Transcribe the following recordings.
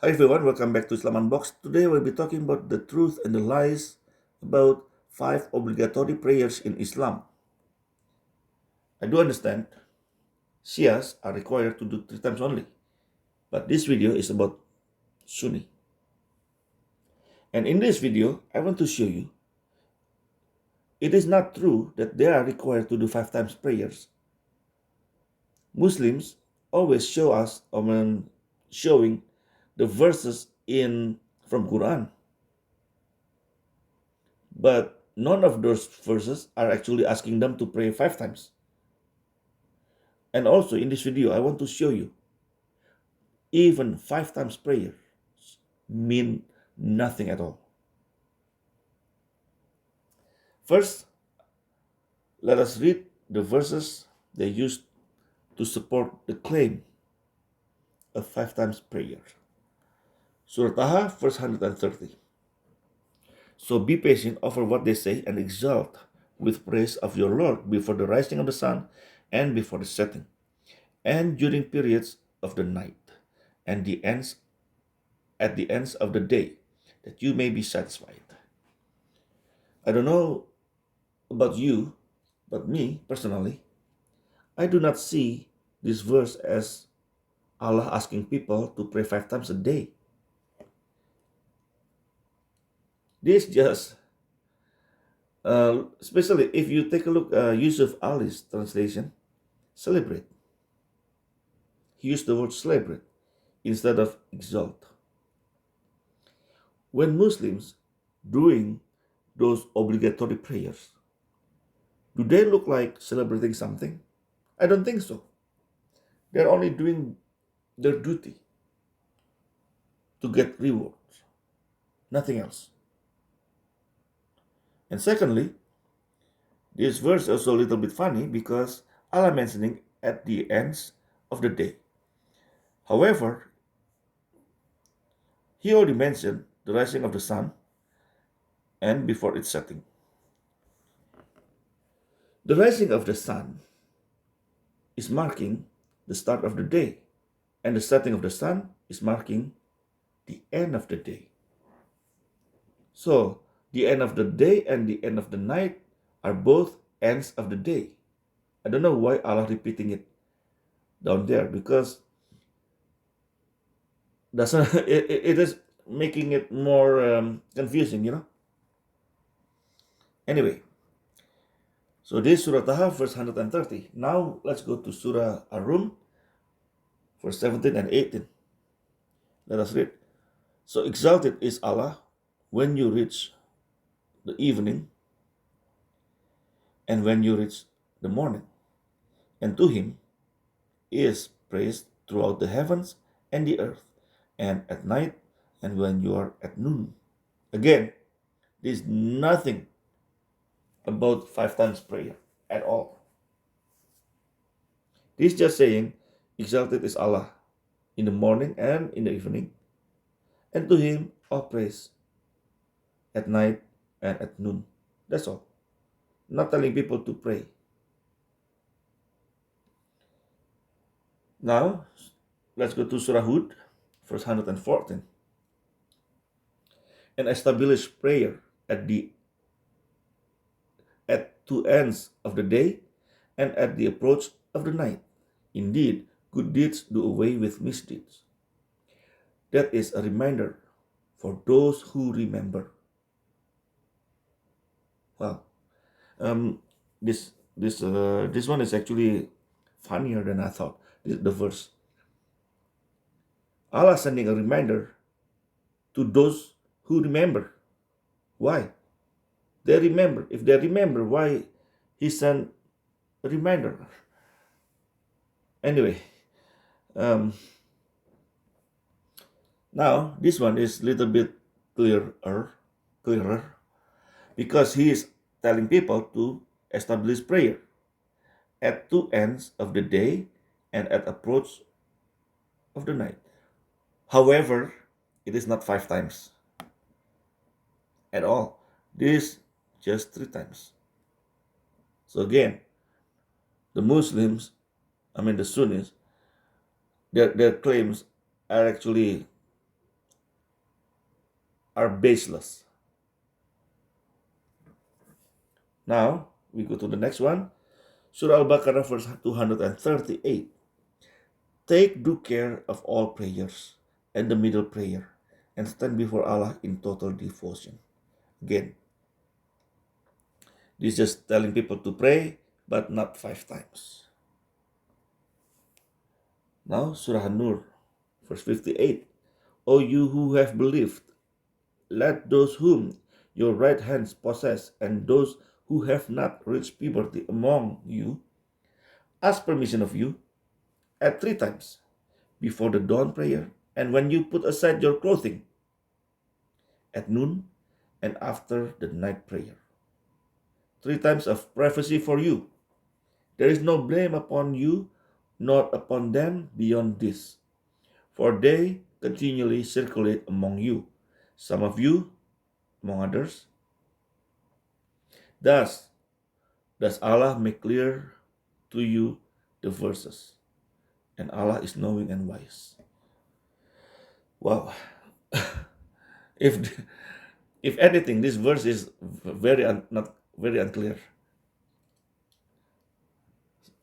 Hi everyone, welcome back to Islam Unboxed. Today we'll be talking about the truth and the lies about 5 obligatory prayers in Islam. I do understand Shias are required to do 3 times only, but this video is about Sunni. And in this video, I want to show you it is not true that they are required to do 5 times prayers. Muslims always show us showing the verses in from Quran, but none of those verses are actually asking them to pray 5 times. And also in this video, I want to show you even 5 times prayer mean nothing at all. First, let us read the verses they used to support the claim of 5 times prayer. Surah Taha, verse 130. So be patient over what they say and exult with praise of your Lord before the rising of the sun and before the setting, and during periods of the night, and the ends at the ends of the day, that you may be satisfied. I don't know about you, but me personally, I do not see this verse as Allah asking people to pray 5 times a day. This just, especially if you take a look, Yusuf Ali's translation, celebrate. He used the word celebrate instead of exalt. When Muslims doing those obligatory prayers, do they look like celebrating something? I don't think so. They're only doing their duty to get rewards, nothing else. And secondly, this verse is also a little bit funny because Allah mentioning at the ends of the day. However, He already mentioned the rising of the sun and before its setting. The rising of the sun is marking the start of the day, and the setting of the sun is marking the end of the day. So, the end of the day and the end of the night are both ends of the day. I don't know why Allah repeating it down there, because that's not, it is making it more confusing. Anyway, so this Surah Taha, verse 130. Now let's go to Surah Ar-Rum, verse 17 and 18. Let us read. So exalted is Allah when you reach the evening and when you reach the morning, and to Him is praised throughout the heavens and the earth, and at night and when you are at noon. Again, there is nothing about 5 times prayer at all. This is just saying, exalted is Allah in the morning and in the evening, and to Him all praise at night and at noon. That's all. Not telling people to pray. Now, let's go to Surah Hud, verse 114. And establish prayer at 2 ends of the day and at the approach of the night. Indeed, good deeds do away with misdeeds. That is a reminder for those who remember. Wow, this one is actually funnier than I thought. The verse, Allah sending a reminder to those who remember. Why? They remember. If they remember, why He sent a reminder? Anyway, now this one is a little bit clearer, because He is telling people to establish prayer at 2 ends of the day and at approach of the night. However, it is not 5 times at all. This just 3 times. So again, the Muslims, the Sunnis, their claims are actually are baseless. Now, we go to the next one. Surah Al-Baqarah verse 238. Take due care of all prayers and the middle prayer, and stand before Allah in total devotion. Again, this is just telling people to pray, but not 5 times. Now, Surah An-Nur, verse 58. O you who have believed, let those whom your right hands possess and those who have not reached puberty among you ask permission of you at 3 times, before the dawn prayer, and when you put aside your clothing, at noon, and after the night prayer. 3 times of privacy for you. There is no blame upon you, nor upon them beyond this, for they continually circulate among you, some of you among others. Thus does Allah make clear to you the verses, and Allah is knowing and wise. Wow. if anything, this verse is not very unclear.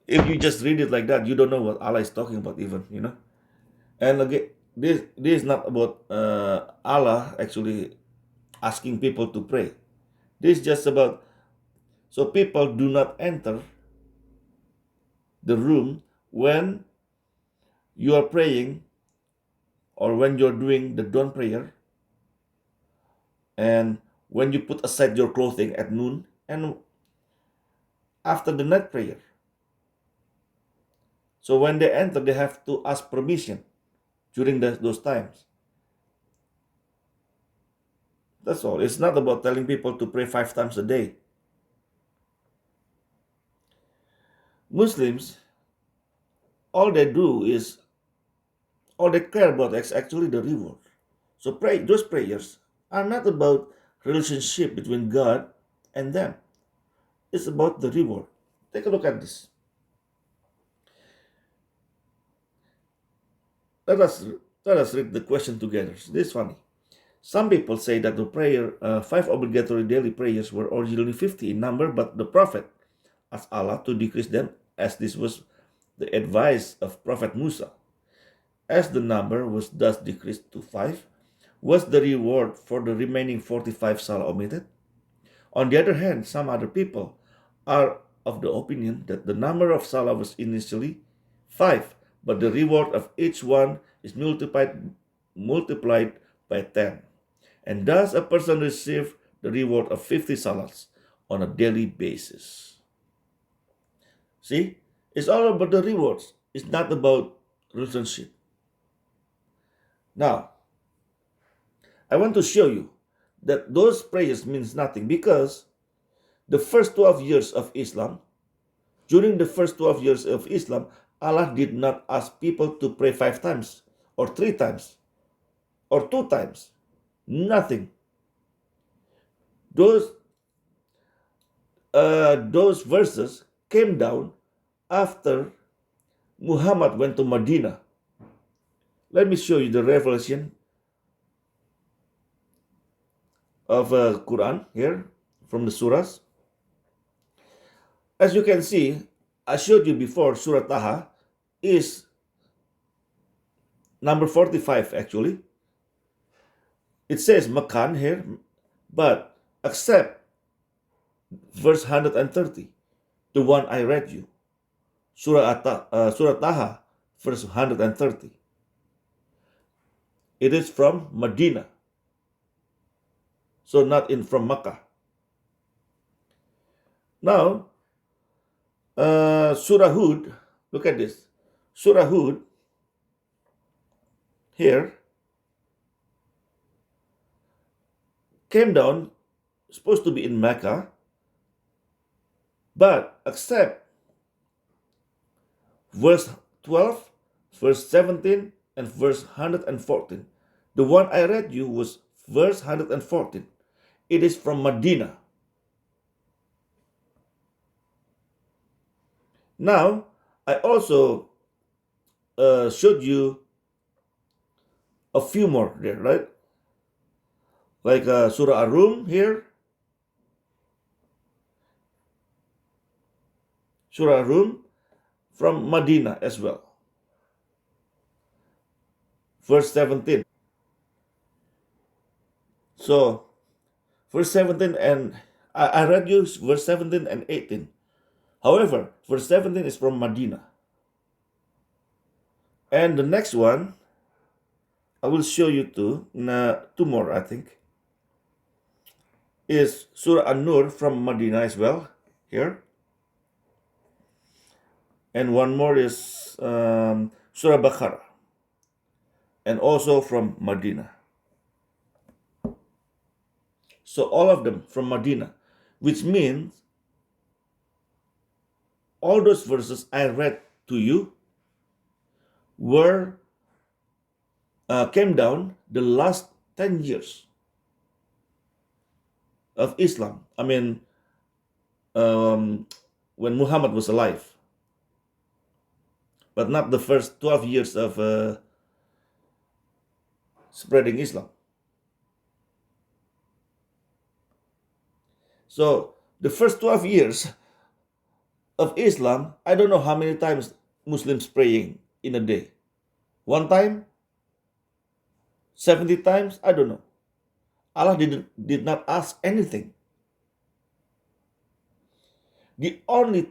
If you just read it like that, you don't know what Allah is talking about even, And again, this is not about Allah actually asking people to pray. This is just about, so people do not enter the room when you are praying or when you're doing the dawn prayer, and when you put aside your clothing at noon, and after the night prayer. So when they enter, they have to ask permission during those times. That's all. It's not about telling people to pray 5 times a day. Muslims, all they care about is actually the reward. So those prayers are not about relationship between God and them. It's about the reward. Take a look at this. Let us read the question together. This is funny. Some people say that the 5 obligatory daily prayers were originally 50 in number, but the Prophet asked Allah to decrease them, as this was the advice of Prophet Musa. As the number was thus decreased to 5, was the reward for the remaining 45 salah omitted? On the other hand, some other people are of the opinion that the number of salah was initially 5, but the reward of each one is multiplied by 10. And thus a person receives the reward of 50 salahs on a daily basis. See, it's all about the rewards. It's not about relationship. Now, I want to show you that those prayers means nothing, because the first 12 years of Islam, during the first 12 years of Islam, Allah did not ask people to pray 5 times or 3 times or 2 times. Nothing. Those verses came down after Muhammad went to Medina. Let me show you the revelation of Quran here from the surahs. As you can see, I showed you before, Surah Taha is number 45 actually. It says Makan here, but except verse 130, the one I read you, Surah Taha, verse 130. It is from Medina, so not from Makkah. Now, Surah Hud, look at this. Surah Hud here came down, supposed to be in Mecca, but except verse 12, verse 17, and verse 114. The one I read you was verse 114. It is from Medina. Now, I also showed you a few more there, right? Like Surah Ar-Rum here. Surah Ar-Rum from Medina as well. Verse 17. So, verse 17 and I read you verse 17 and 18. However, verse 17 is from Medina. And the next one, I will show you two more, I think, is Surah An-Nur from Medina as well, here. And one more is Surah Baqarah, and also from Medina. So all of them from Medina, which means all those verses I read to you were came down the last 10 years of Islam. I mean, when Muhammad was alive, but not the first 12 years of spreading Islam. So the first 12 years of Islam, I don't know how many times Muslims praying in a day. One time? 70 times? I don't know. Allah did not ask anything. The only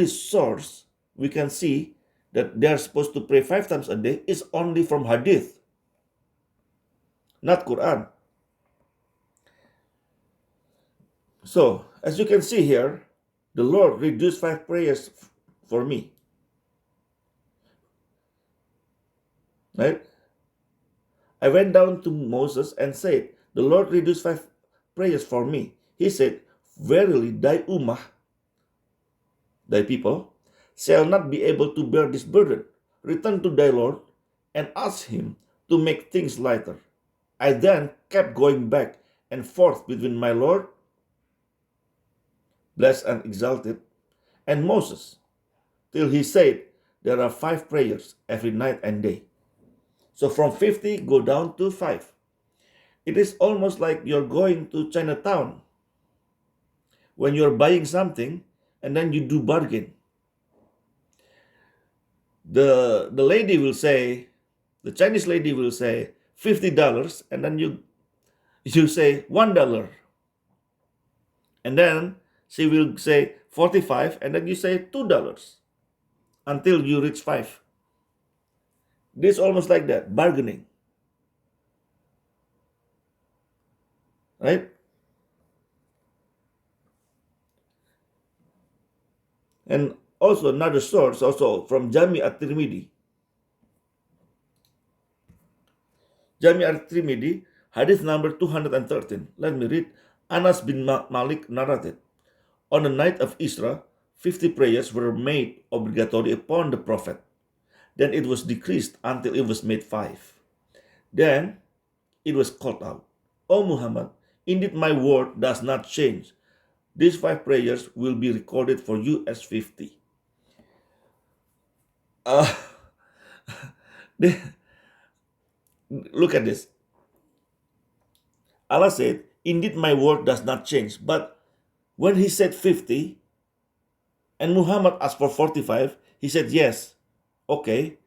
source we can see that they are supposed to pray 5 times a day is only from Hadith, not Quran. So, as you can see here, the Lord reduced 5 prayers for me. Right? I went down to Moses and said, the Lord reduced 5 prayers for me. He said, verily thy ummah, thy people, shall not be able to bear this burden. Return to thy Lord and ask him to make things lighter. I then kept going back and forth between my Lord, blessed and exalted, and Moses, till he said, there are 5 prayers every night and day. So from 50, go down to 5. It is almost like you're going to Chinatown when you're buying something and then you do bargain. The lady will say, the Chinese lady will say $50, and then you say $1. And then she will say 45, and then you say $2 until you reach 5. This is almost like that, bargaining. Right? And also another source, also from Jami at-Tirmidhi. Jami at-Tirmidhi, hadith number 213. Let me read. Anas bin Malik narrated, on the night of Isra, 50 prayers were made obligatory upon the Prophet. Then it was decreased until it was made 5. Then it was called out, O Muhammad, indeed my word does not change. These 5 prayers will be recorded for you as 50. Look at this. Allah said, indeed my word does not change. But when he said 50, and Muhammad asked for 45, he said yes, okay,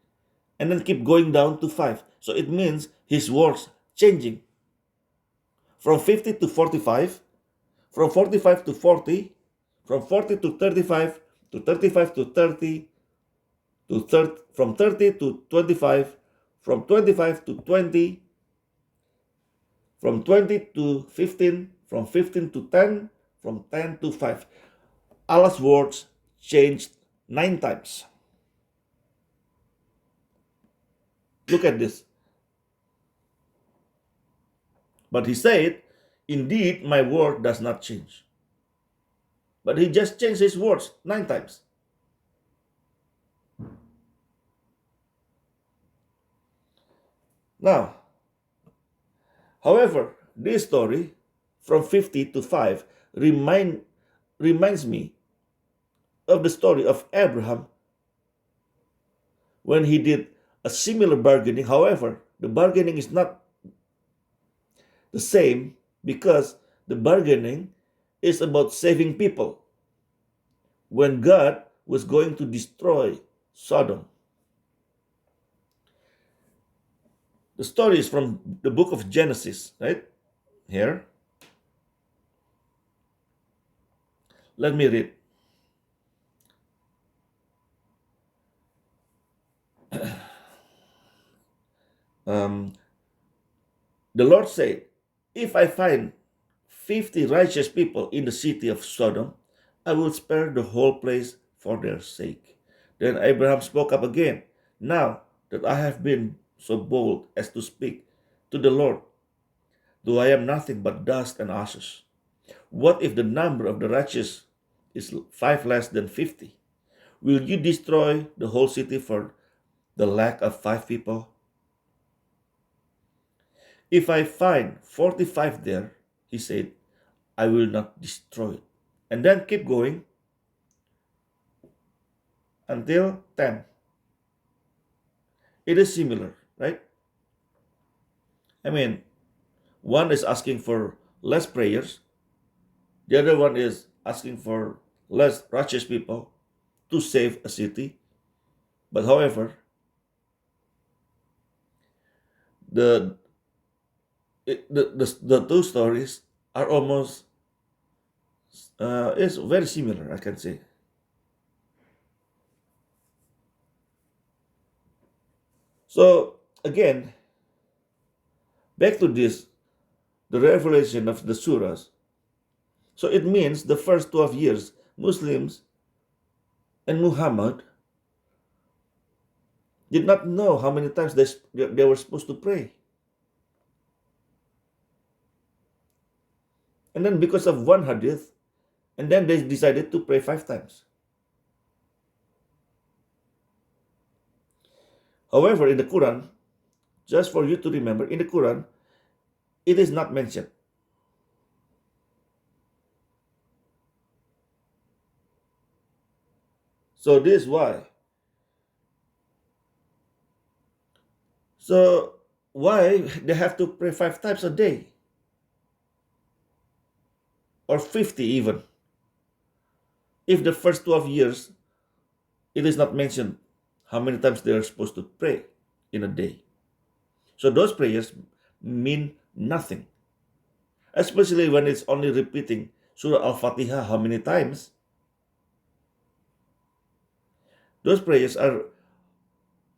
and then keep going down to 5. So it means his words changing. From 50 to 45, from 45 to 40, from 40 to 35, to 35 to 30, from 30 to 25, from 25 to 20, from 20 to 15, from 15 to 10, from 10 to 5. Allah's words changed 9 times. Look at this. But he said, indeed, my word does not change. But he just changed his words 9 times. Now, however, this story from 50 to 5 reminds me of the story of Abraham when he did a similar bargaining. However, the bargaining is not the same because the bargaining is about saving people when God was going to destroy Sodom. The story is from the book of Genesis, right? Here. Let me read. Um, the Lord said, if I find 50 righteous people in the city of Sodom, I will spare the whole place for their sake. Then Abraham spoke up again. Now that I have been so bold as to speak to the Lord, though I am nothing but dust and ashes, what if the number of the righteous is 5 less than 50? Will you destroy the whole city for the lack of 5 people? If I find 45 there, he said, I will not destroy it. And then keep going until 10. It is similar, right? I mean, one is asking for less prayers, the other one is asking for less righteous people to save a city. But however, the the two stories are almost is very similar, I can say. So again, back to this, the revelation of the surahs. So it means the first 12 years, Muslims and Muhammad did not know how many times they were supposed to pray. And then because of one hadith, and then they decided to pray 5 times. However, in the Quran, just for you to remember, in the Quran, it is not mentioned. So this is why. So why they have to pray 5 times a day? Or 50 even. If the first 12 years, it is not mentioned how many times they are supposed to pray in a day. So those prayers mean nothing. Especially when it's only repeating Surah Al-Fatiha how many times. Those prayers are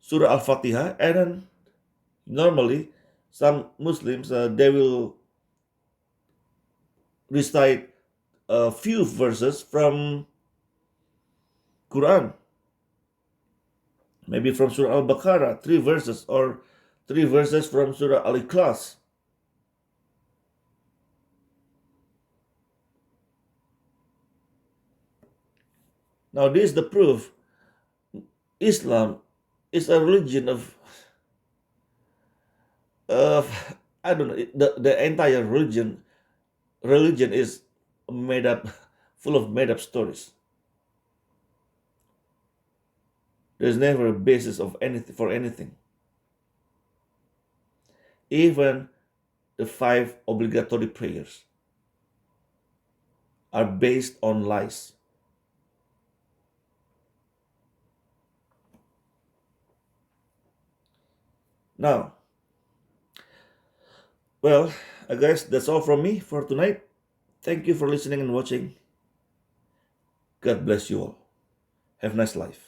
Surah Al-Fatiha, and then normally some Muslims, they will recite a few verses from Quran. Maybe from Surah Al-Baqarah, 3 verses, or 3 verses from Surah Al-Ikhlas. Now this is the proof. Islam is a religion of I don't know, the entire religion is made up, full of made up stories. There's never a basis of anything for anything. Even the 5 obligatory prayers are based on lies. Now, well, guys, that's all from me for tonight. Thank you for listening and watching. God bless you all. Have a nice life.